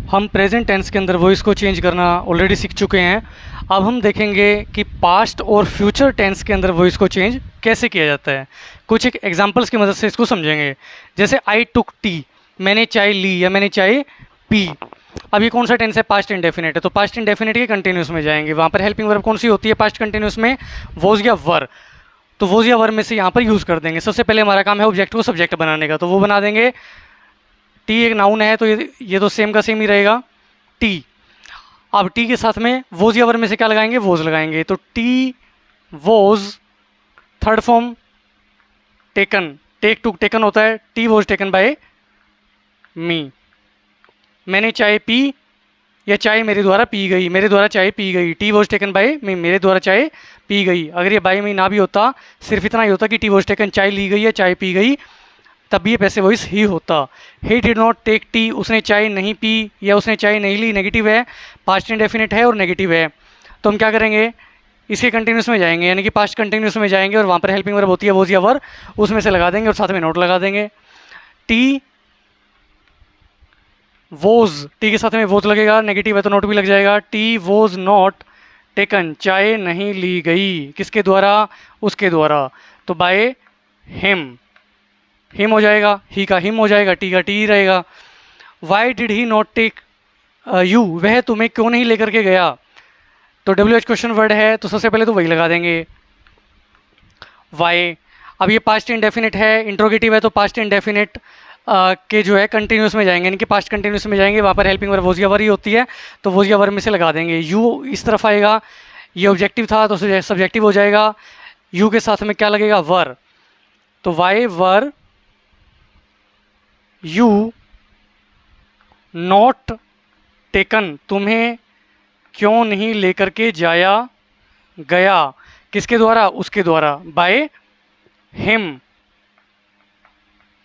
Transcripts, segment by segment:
हम present tense के अंदर वॉइस को चेंज करना ऑलरेडी सीख चुके हैं। अब हम देखेंगे कि पास्ट और फ्यूचर टेंस के अंदर वॉइस को चेंज कैसे किया जाता है। कुछ एक एग्जांपल्स की मदद से इसको समझेंगे। जैसे आई टुक टी, मैंने चाय ली या मैंने चाय पी। अब ये कौन सा टेंस है? पास्ट इंडेफिनिट है, तो पास्ट इंडेफिनिट के कंटिन्यूस में जाएंगे। वहाँ पर हेल्पिंग वर्ब कौन सी होती है पास्ट कंटिन्यूस में? वॉज या वर। तो वॉज या वर में से यहाँ पर यूज़ कर देंगे। सबसे पहले हमारा काम है ऑब्जेक्ट को सब्जेक्ट बनाने का, तो वो बना देंगे। टी एक नाउन है तो ये तो सेम का सेम ही रहेगा, टी। अब टी के साथ में वोज या वर में से क्या लगाएंगे? वोज लगाएंगे। तो tea was, third form taken, take took taken होता है, tea was taken by me. मैंने चाय पी या चाय मेरे द्वारा पी गई, मेरे द्वारा चाय पी गई, टी वॉज टेकन बाय मी, मेरे द्वारा चाय पी गई। अगर ये बाय मी ना भी होता, सिर्फ इतना ही होता कि टी वॉज टेकन, चाय ली गई या चाय पी गई, तब भी ये पैसिव वॉइस ही होता। He did not take tea, उसने चाय नहीं पी या उसने चाय नहीं ली, नेगेटिव है, पास्ट इंडेफिनिट है और नेगेटिव है। तो हम क्या करेंगे? इसके कंटिन्यूस में जाएंगे, यानी कि पास्ट कंटिन्यूस में जाएंगे और वहाँ पर हेल्पिंग वर्ब होती है वोज या वर, उसमें से लगा देंगे और साथ में नोट लगा देंगे। टी वोज, टी के साथ में वोज लगेगा, नेगेटिव है तो नोट भी लग जाएगा। टी वोज नॉट टेकन, चाय नहीं ली गई, किसके द्वारा? उसके द्वारा, तो बाय हिम, हिम हो जाएगा, ही का हिम हो जाएगा, टी का टी रहेगा। Why did he not take you, वह तुम्हें क्यों नहीं लेकर के गया? तो डब्ल्यू एच क्वेश्चन वर्ड है तो सबसे पहले तो वही लगा देंगे, वाई। अब ये पास्ट इंडेफिनिट है, इंट्रोगेटिव है, तो पास्ट इंडेफिनिट के जो है कंटिन्यूस में जाएंगे, यानी कि पास्ट कंटिन्यूस में जाएंगे, वहाँ पर हेल्पिंग वर्ब वोज या वर ही होती है, तो वोज या वर में से लगा देंगे। यू इस तरफ आएगा, ये ऑब्जेक्टिव था तो सब्जेक्टिव हो जाएगा। यू के साथ में क्या लगेगा? वर, तो Y were you not taken, तुम्हें क्यों नहीं लेकर के जाया गया, किसके द्वारा? उसके द्वारा, by him,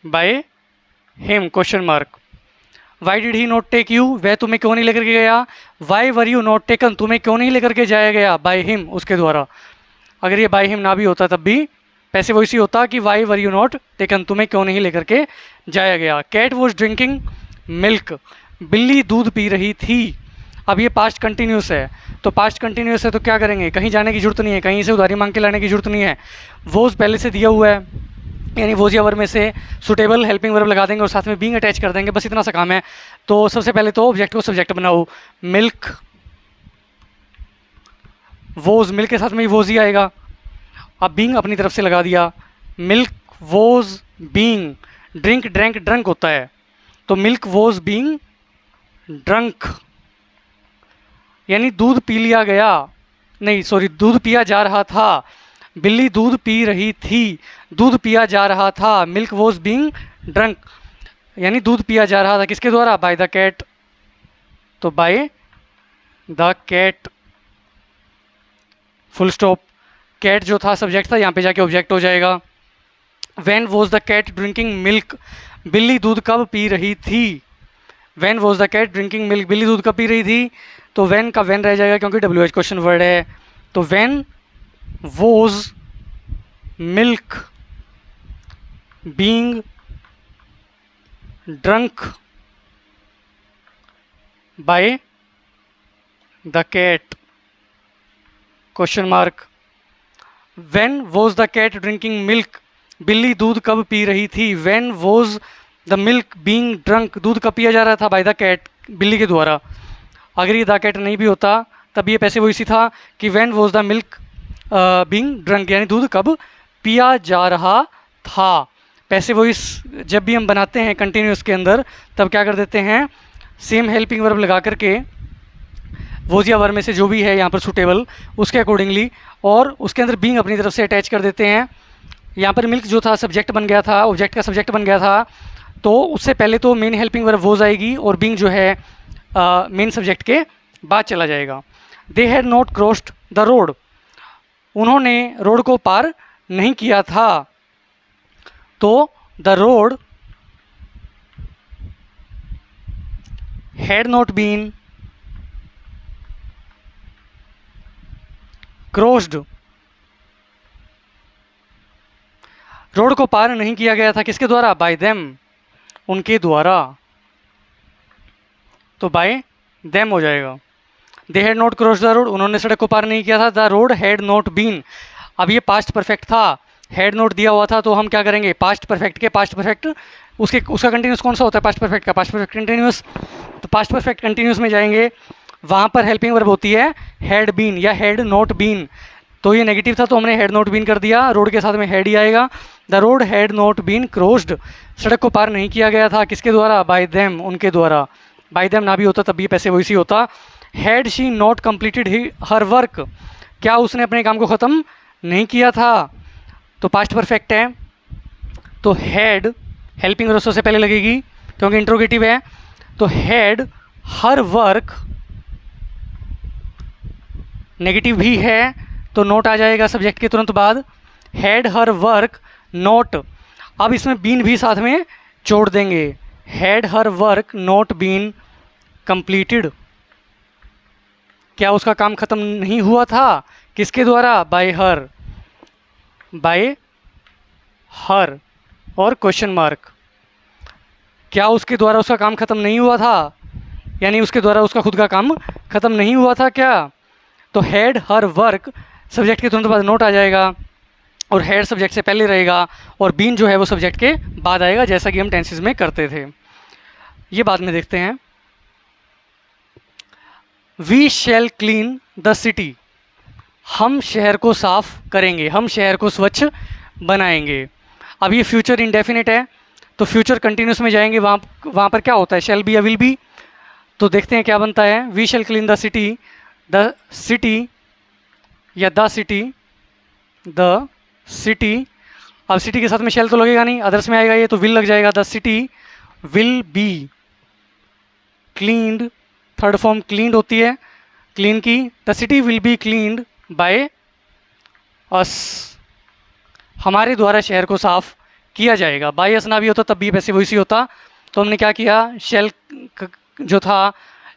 by him question mark. Why did he not take you, वह तुम्हें क्यों नहीं लेकर के गया। Why were you not taken, तुम्हें क्यों नहीं लेकर के जाया गया, बाय हिम, उसके द्वारा। अगर ये बाय हिम ना भी होता तब भी पैसिव वॉइस ही होता कि Y were you not taken, तुम्हें क्यों नहीं लेकर के जाया गया। कैट वॉज ड्रिंकिंग मिल्क, बिल्ली दूध पी रही थी। अब ये पास्ट कंटिन्यूस है, तो पास्ट कंटिन्यूस है तो क्या करेंगे? कहीं जाने की जरूरत नहीं है, कहीं से उधारी मांग के लाने की जरूरत नहीं है, वोज पहले से दिया हुआ है, यानी वोज या वर में से सुटेबल हेल्पिंग वर्ब लगा देंगे और साथ में बीइंग अटैच कर देंगे, बस इतना सा काम है। तो सबसे पहले तो ऑब्जेक्ट को सब्जेक्ट बनाओ, मिल्क वोज, मिल्क के साथ में ही वोज ही आएगा। अब बीइंग अपनी तरफ से लगा दिया, milk was being, drink drank drunk होता है, तो मिल्क वोज बीइंग ड्रंक, यानी दूध पी लिया गया, नहीं सॉरी, दूध पिया जा रहा था। बिल्ली दूध पी रही थी, दूध पिया जा रहा था, मिल्क वॉज बीइंग ड्रंक, यानी दूध पिया जा रहा था, किसके द्वारा? बाय द कैट, तो by the cat, full stop. Cat जो था सब्जेक्ट था, यहाँ पे जाके ऑब्जेक्ट हो जाएगा। When was the cat drinking milk, बिल्ली दूध कब पी रही थी। When was the cat drinking milk, बिल्ली दूध कब पी रही थी, तो व्हेन का व्हेन रह जाएगा क्योंकि डब्ल्यू एच क्वेश्चन वर्ड है। तो when was milk being drunk by the cat question mark. When was the cat drinking milk, बिल्ली दूध कब पी रही थी। When was the milk being drunk, दूध कब पिया जा रहा था, बाय द कैट, बिल्ली के द्वारा। अगर ये द कैट नहीं भी होता तब ये पैसिव वॉइस ही था कि when was the milk being drunk, यानी दूध कब पिया जा रहा था। पैसिव वॉइस जब भी हम बनाते हैं कंटिन्यूस के अंदर, तब क्या कर देते हैं? सेम हेल्पिंग वर्ब लगा करके वोज या वर में से जो भी है यहाँ पर सुटेबल उसके अकॉर्डिंगली, और उसके अंदर बीइंग अपनी तरफ से अटैच कर देते हैं। यहाँ पर मिल्क जो था सब्जेक्ट बन गया था, ऑब्जेक्ट का सब्जेक्ट बन गया था, तो उससे पहले तो मेन हेल्पिंग वर्ब वोज आएगी और बीइंग जो है मेन सब्जेक्ट के बाद चला जाएगा। They had not crossed the road, उन्होंने रोड को पार नहीं किया था, तो the road had not been crossed, road को पार नहीं किया गया था, किसके द्वारा? बाय देम, उनके द्वारा। तो बाय देम हो जाएगा। They had not cross the road, उन्होंने सड़क को पार नहीं किया था। The road had not been, अब ये पास्ट परफेक्ट था, हैड नॉट दिया हुआ था, तो हम क्या करेंगे, पास्ट परफेक्ट के पास्ट परफेक्ट उसका कंटिन्यूस कौन सा होता है, पास्ट परफेक्ट का पास्ट परफेक्ट कंटिन्यूस। तो पास्ट परफेक्ट कंटिन्यूस में जाएंगे, वहाँ पर हेल्पिंग वर्ब होती है हैड बीन या हैड नॉट बीन, तो ये नेगेटिव था तो हमने हैड नॉट बीन कर दिया, रोड के साथ में हैड ही आएगा। The road had not been crossed, सड़क को पार नहीं किया गया था, किसके द्वारा, बाय देम, उनके द्वारा। बाय देम ना भी होता तब भी पैसे वैसी होता। Had she not completed her work, क्या उसने अपने काम को ख़त्म नहीं किया था, तो पास्ट परफेक्ट है, तो हैड हेल्पिंग वर्ब सबसे पहले लगेगी क्योंकि इंट्रोगेटिव है। तो हैड हर वर्क नेगेटिव भी है तो नोट आ जाएगा सब्जेक्ट के तुरंत बाद, हैड हर वर्क नोट, अब इसमें बीन भी साथ में जोड़ देंगे, had her work not been completed, क्या उसका काम ख़त्म नहीं हुआ था, किसके द्वारा, बाय हर, बाय हर और क्वेश्चन मार्क, क्या उसके द्वारा उसका काम ख़त्म नहीं हुआ था, यानी उसके द्वारा उसका खुद का काम ख़त्म नहीं हुआ था क्या। तो हैड हर वर्क सब्जेक्ट के तुरंत बाद नोट आ जाएगा और हैड सब्जेक्ट से पहले रहेगा और बीन जो है वो सब्जेक्ट के बाद आएगा, जैसा कि हम टेंसेस में करते थे। ये बाद में देखते हैं। We shall clean the city, हम शहर को साफ करेंगे, हम शहर को स्वच्छ बनाएंगे। अब ये फ्यूचर इंडेफिनिट है तो फ्यूचर कंटिन्यूस में जाएंगे, वहाँ पर क्या होता है, शैल बी या विल बी, तो देखते हैं क्या बनता है। We shall clean the city, the city या द सिटी, अब सिटी के साथ में शैल तो लगेगा नहीं, अदर्स में आएगा ये, तो विल लग जाएगा। The city will be cleaned, third form cleaned होती है क्लीन की, the city will be cleaned by us, हमारे द्वारा शहर को साफ किया जाएगा। बाय अस ना भी होता तब भी वैसे वैसी होता, तो हमने क्या किया, शैल जो था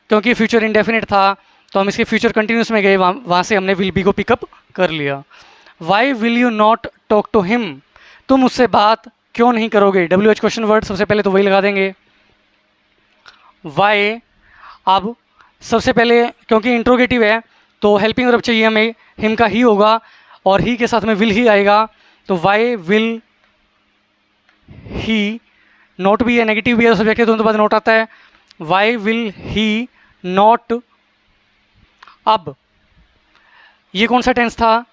क्योंकि फ्यूचर इंडेफिनिट था तो हम इसके फ्यूचर कंटिन्यूस में गए, वहाँ से हमने विल बी को पिकअप कर लिया। Why will you not talk to him, तुम उससे बात क्यों नहीं करोगे, WH क्वेश्चन वर्ड सबसे पहले तो वही लगा देंगे। वाई, अब सबसे पहले क्योंकि इंट्रोगेटिव है तो हेल्पिंग वर्ब चाहिए हमें, हिम का ही होगा और ही के साथ में विल ही आएगा, तो वाई विल ही, नॉट भी है नेगेटिव भी है, सब्जेक्ट के तुरंत बाद नोट आता है, वाई विल ही नॉट। अब ये कौन सा टेंस था,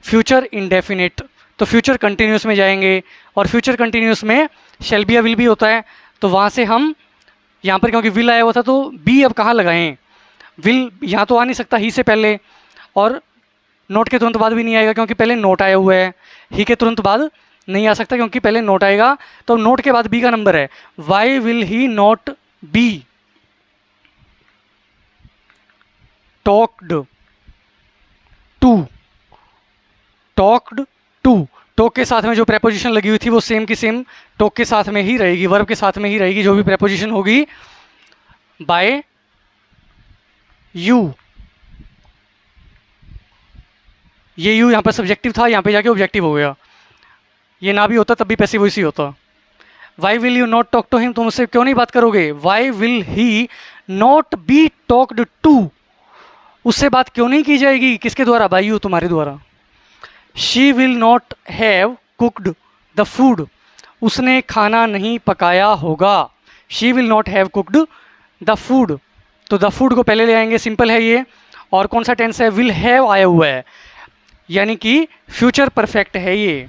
फ्यूचर इंडेफिनिट, तो फ्यूचर कंटिन्यूस में जाएंगे और फ्यूचर कंटिन्यूस में शैल बी या विल भी होता है, तो वहाँ से हम यहाँ पर क्योंकि विल आया हुआ था तो बी अब कहाँ लगाएं, विल यहाँ तो आ नहीं सकता ही से पहले और नोट के तुरंत बाद भी नहीं आएगा क्योंकि पहले नोट आया हुआ है, ही के तुरंत बाद नहीं आ सकता क्योंकि पहले नोट आएगा, तो नोट के बाद बी का नंबर है। Why will he not be talked to, talked to, talk के साथ में जो प्रेपोजिशन लगी हुई थी वो सेम की सेम टॉक के साथ में ही रहेगी, वर्ब के साथ में ही रहेगी, जो भी प्रेपोजिशन होगी। बाय यू, ये यू यहाँ पर सब्जेक्टिव था, यहाँ पे जाके ऑब्जेक्टिव हो गया, ये ना भी होता तब भी पैसिव वॉइस ही होता। Why will you not talk to him, तुम उससे क्यों नहीं बात करोगे, why will he not be talked to, उससे बात क्यों नहीं की जाएगी, किसके द्वारा, बाय यू, तुम्हारे द्वारा। She will not have cooked the food, उसने खाना नहीं पकाया होगा, she will not have cooked the food, तो द फूड को पहले ले आएंगे, सिंपल है ये। और कौन सा टेंस है, विल हैव आया हुआ है, यानी कि फ्यूचर परफेक्ट है ये,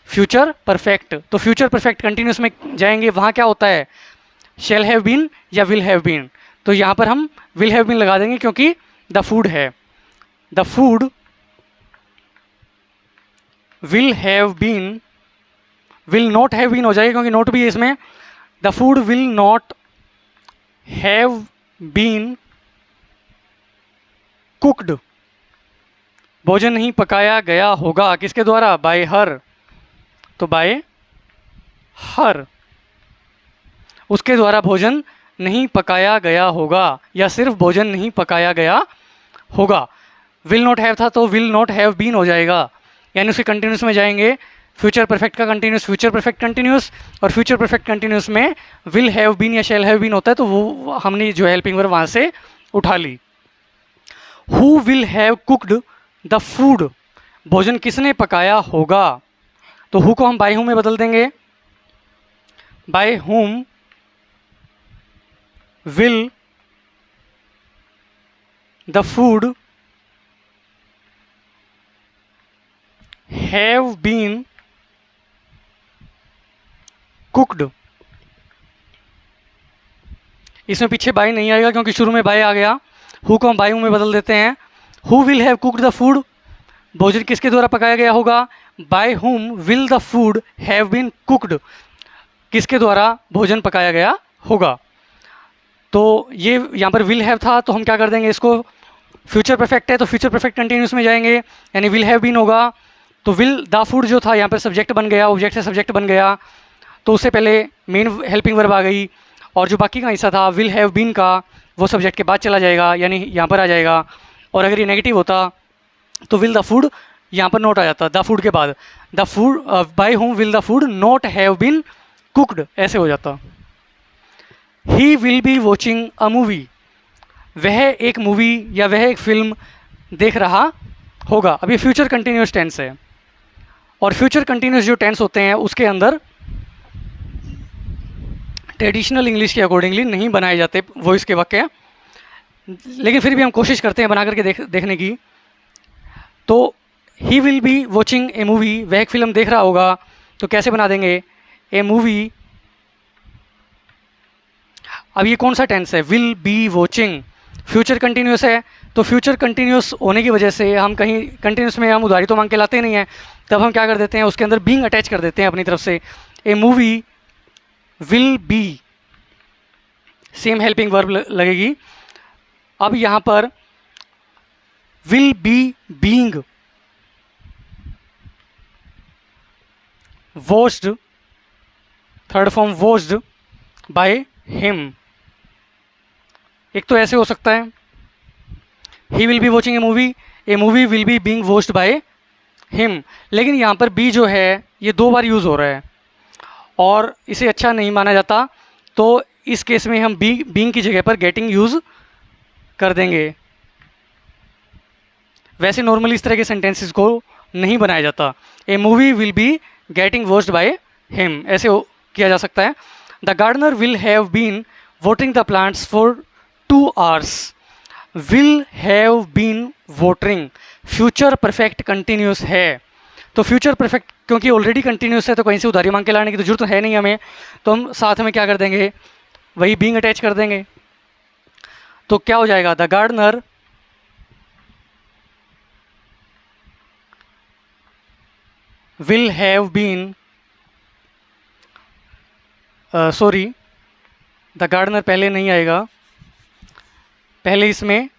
फ्यूचर परफेक्ट, तो फ्यूचर परफेक्ट कंटिन्यूस में जाएंगे, वहाँ क्या होता है, शैल हैव बीन या विल हैव बीन, तो यहाँ पर हम विल हैव बीन लगा देंगे क्योंकि द फूड है, the food will have been, will not have been हो जाएगा क्योंकि नोट भी है इसमें, the food will not have been cooked, भोजन नहीं पकाया गया होगा, किसके द्वारा, बाय हर, तो बाय हर, उसके द्वारा भोजन नहीं पकाया गया होगा या सिर्फ भोजन नहीं पकाया गया होगा। विल नॉट हैव था तो विल नॉट हैव बीन हो जाएगा, यानी उसके कंटिन्यूस में जाएंगे, फ्यूचर परफेक्ट का कंटिन्यूस फ्यूचर परफेक्ट कंटिन्यूस, और फ्यूचर परफेक्ट कंटिन्यूस में विल हैव बीन या शैल हैव बीन होता है, तो वो हमने जो हेल्पिंग वर्ब वहाँ से उठा ली। Who will have cooked the food, भोजन किसने पकाया होगा, तो हु को हम बाय हुम में बदल देंगे, by whom will the food have been cooked. इसमें पीछे बाय नहीं आएगा क्योंकि शुरू में बाय आ गया। हु को हम बाय हूं में बदल देते हैं। Who will have cooked the food, भोजन किसके द्वारा पकाया गया होगा, by whom will the food have been cooked, किसके द्वारा भोजन पकाया गया होगा। तो ये यहाँ पर विल हैव था, तो हम क्या कर देंगे, इसको फ्यूचर परफेक्ट है तो फ्यूचर परफेक्ट कंटिन्यूस में जाएंगे, यानी विल हैव बीन होगा, तो विल द फूड जो था यहाँ पर सब्जेक्ट बन गया, ऑब्जेक्ट से सब्जेक्ट बन गया, तो उससे पहले मेन हेल्पिंग वर्ब आ गई, और जो बाकी का हिस्सा था विल हैव बीन का वो सब्जेक्ट के बाद चला जाएगा, यानी यहाँ पर आ जाएगा। और अगर ये नेगेटिव होता तो विल द फूड यहाँ पर नोट आ जाता, द फूड के बाद the food, by whom will the food not have been cooked, ऐसे हो जाता। He will be watching a movie, वह एक मूवी या वह एक फिल्म देख रहा होगा। अब ये फ्यूचर कंटिन्यूस टेंस है, और फ्यूचर कंटिन्यूस जो टेंस होते हैं उसके अंदर ट्रेडिशनल इंग्लिश के अकॉर्डिंगली नहीं बनाए जाते वॉइस के वाक्य, लेकिन फिर भी हम कोशिश करते हैं बना करके देखने की। तो ही will be watching a movie, वह एक फिल्म देख रहा होगा, तो कैसे बना देंगे, ए मूवी। अब ये कौन सा टेंस है, will be watching, future continuous है, तो फ्यूचर कंटिन्यूस होने की वजह से हम कहीं कंटिन्यूस में हम उधारी तो मांग के लाते नहीं हैं, तब हम क्या कर देते हैं, उसके अंदर बीइंग अटैच कर देते हैं अपनी तरफ से। A movie will be, same helping verb लगेगी। अब यहाँ पर will be being watched, third form watched by him. एक तो ऐसे हो सकता है, he will be watching a movie will be being watched by him, लेकिन यहाँ पर बी जो है ये 2 बार यूज़ हो रहा है और इसे अच्छा नहीं माना जाता, तो इस केस में हम बीइंग की जगह पर गेटिंग यूज़ कर देंगे। वैसे नॉर्मली इस तरह के सेंटेंसेस को नहीं बनाया जाता। A movie will be getting watched by him, ऐसे किया जा सकता है। The gardener will have been watering the plants for 2 hours, will have been watering future perfect continuous है, तो फ्यूचर परफेक्ट क्योंकि ऑलरेडी कंटिन्यूस है तो कहीं से उधारी मांग के लाने की तो जरूरत है नहीं हमें, तो हम साथ में क्या कर देंगे, वही बीइंग अटैच कर देंगे। तो क्या हो जाएगा, the gardener will have been, sorry the gardener पहले नहीं आएगा, पहले इसमें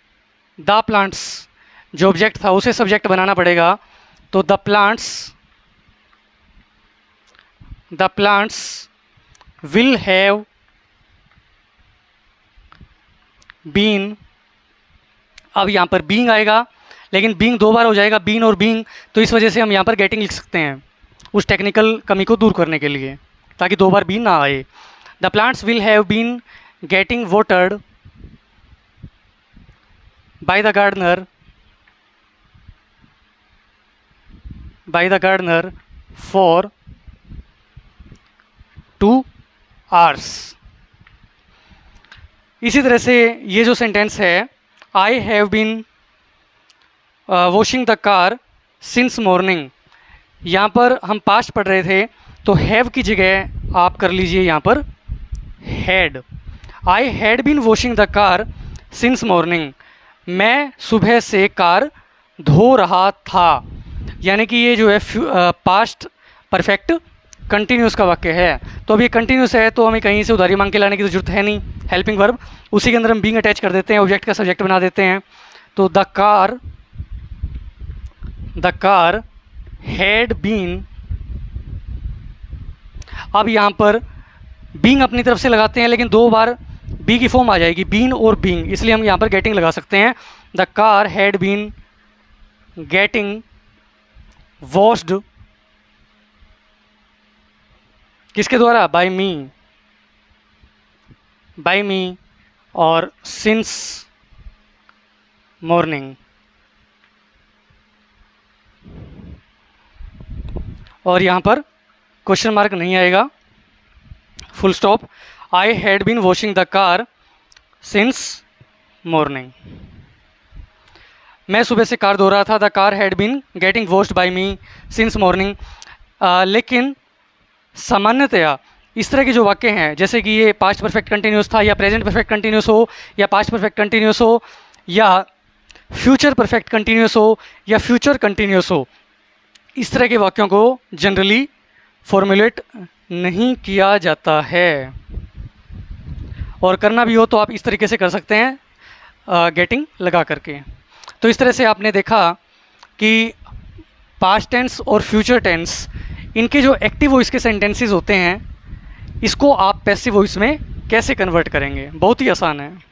द प्लांट्स जो ऑब्जेक्ट था उसे सब्जेक्ट बनाना पड़ेगा, तो the plants will have been. अब यहाँ पर बीइंग आएगा, लेकिन बीइंग 2 बार हो जाएगा, बीन और बीइंग, तो इस वजह से हम यहाँ पर गेटिंग लिख सकते हैं उस टेक्निकल कमी को दूर करने के लिए, ताकि 2 बार बीन ना आए। The plants will have been getting watered by the gardener for 2 hours। इसी तरह से ये जो सेंटेंस है, I have been washing the car since morning, यहाँ पर हम पास्ट पढ़ रहे थे, तो हैव की जगह आप कर लीजिए यहाँ पर had. I had been washing the car since morning, मैं सुबह से कार धो रहा था, यानी कि ये जो है पास्ट परफेक्ट कंटिन्यूस का वाक्य है। तो अब ये कंटिन्यूस है तो हमें कहीं से उधारी मांग के लाने की तो जरूरत है नहीं, हेल्पिंग वर्ब उसी के अंदर हम बीइंग अटैच कर देते हैं, ऑब्जेक्ट का सब्जेक्ट बना देते हैं। तो द कार हैड बीन, अब यहाँ पर बीइंग अपनी तरफ से लगाते हैं, लेकिन 2 बार बी की फॉर्म आ जाएगी, बीन और बीइंग, इसलिए हम यहाँ पर गेटिंग लगा सकते हैं। The car had been getting washed किसके द्वारा? बाय मी और सिंस मॉर्निंग। और यहाँ पर क्वेश्चन मार्क नहीं आएगा, full stop. I had been washing the car since morning. मैं सुबह से कार धो रहा था। The car had been getting washed by me since morning. लेकिन सामान्यतया इस तरह के जो वाक्य हैं, जैसे कि ये पास्ट परफेक्ट कंटिन्यूस था, या प्रेजेंट परफेक्ट कंटिन्यूस हो, या पास्ट परफेक्ट कंटिन्यूस हो, या फ्यूचर परफेक्ट कंटिन्यूस हो, या फ्यूचर कंटिन्यूस हो, इस तरह के वाक्यों को जनरली फॉर्मुलेट नहीं किया जाता है। और करना भी हो तो आप इस तरीके से कर सकते हैं, गेटिंग लगा करके। तो इस तरह से आपने देखा कि पास्ट टेंस और फ्यूचर टेंस, इनके जो एक्टिव वॉइस के सेंटेंसेस होते हैं, इसको आप पैसिव वॉइस में कैसे कन्वर्ट करेंगे। बहुत ही आसान है।